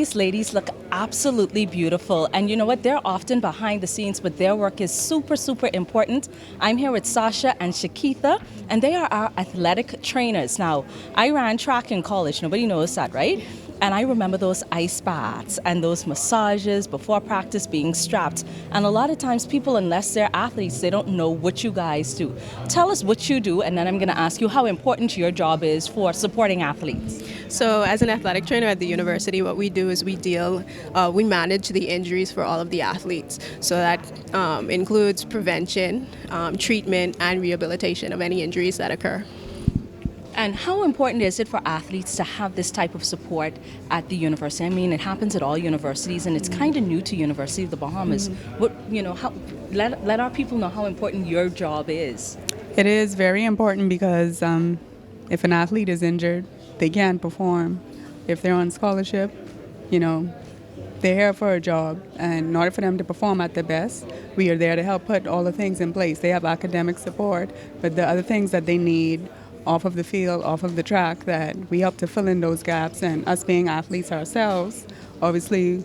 these ladies look absolutely beautiful. And you know what? They're often behind the scenes, but their work is super, super important. I'm here with Sasha and Shakitha, and they are our athletic trainers. Now, I ran track in college. Nobody knows that, right? And I remember those ice baths and those massages before practice being strapped. And a lot of times people, unless they're athletes, they don't know what you guys do. Tell us what you do, and then I'm going to ask you how important your job is for supporting athletes. So as an athletic trainer at the university, what we do is we manage the injuries for all of the athletes. So that includes prevention, treatment, and rehabilitation of any injuries that occur. And how important is it for athletes to have this type of support at the university? I mean, it happens at all universities, and it's kind of new to University of the Bahamas. Let our people know how important your job is. It is very important because if an athlete is injured, they can't perform. If they're on scholarship, they're here for a job. And in order for them to perform at their best, we are there to help put all the things in place. They have academic support, but the other things that they need off of the field, off of the track, that we help to fill in those gaps. And us being athletes ourselves, obviously,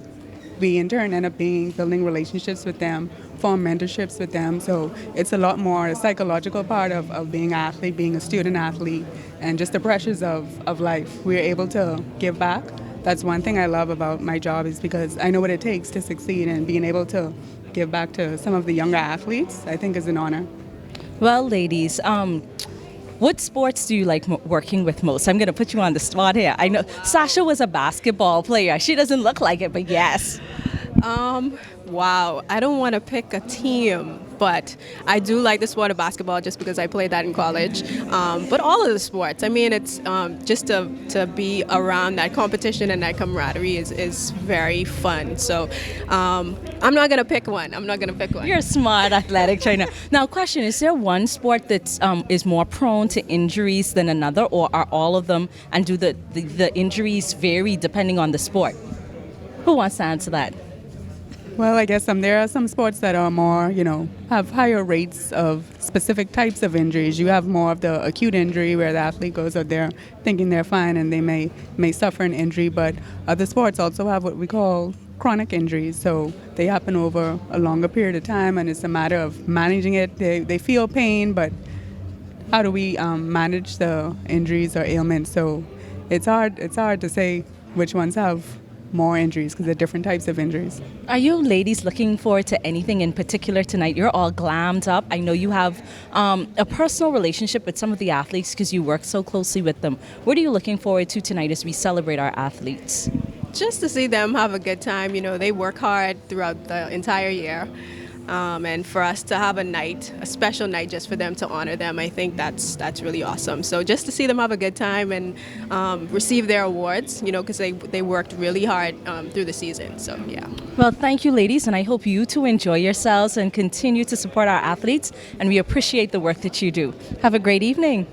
we in turn end up building relationships with them, form mentorships with them. So it's a lot more a psychological part of being an athlete, being a student athlete, and just the pressures of life. We're able to give back. That's one thing I love about my job, is because I know what it takes to succeed, and being able to give back to some of the younger athletes, I think, is an honor. Well, ladies, what sports do you like working with most? I'm going to put you on the spot here. I know Sasha was a basketball player. She doesn't look like it, but yes. Wow, I don't want to pick a team, but I do like the sport of basketball just because I played that in college. But all of the sports, I mean, it's just to be around that competition and that camaraderie is very fun. So I'm not going to pick one. You're a smart athletic trainer. Now, question, is there one sport that is more prone to injuries than another, or are all of them, and do the injuries vary depending on the sport? Who wants to answer that? Well, I guess there are some sports that are more, have higher rates of specific types of injuries. You have more of the acute injury where the athlete goes out there thinking they're fine and they may suffer an injury, but other sports also have what we call chronic injuries. So they happen over a longer period of time, and it's a matter of managing it. They feel pain, but how do we manage the injuries or ailments? So it's hard to say which ones have more injuries, because they're different types of injuries. Are you ladies looking forward to anything in particular tonight? You're all glammed up. I know you have a personal relationship with some of the athletes because you work so closely with them. What are you looking forward to tonight as we celebrate our athletes? Just to see them have a good time. They work hard throughout the entire year. And for us to have a special night just for them, to honor them, I think that's really awesome. So just to see them have a good time and receive their awards, because they worked really hard through the season. So yeah. Well, thank you, ladies, and I hope you too enjoy yourselves and continue to support our athletes. And we appreciate the work that you do. Have a great evening.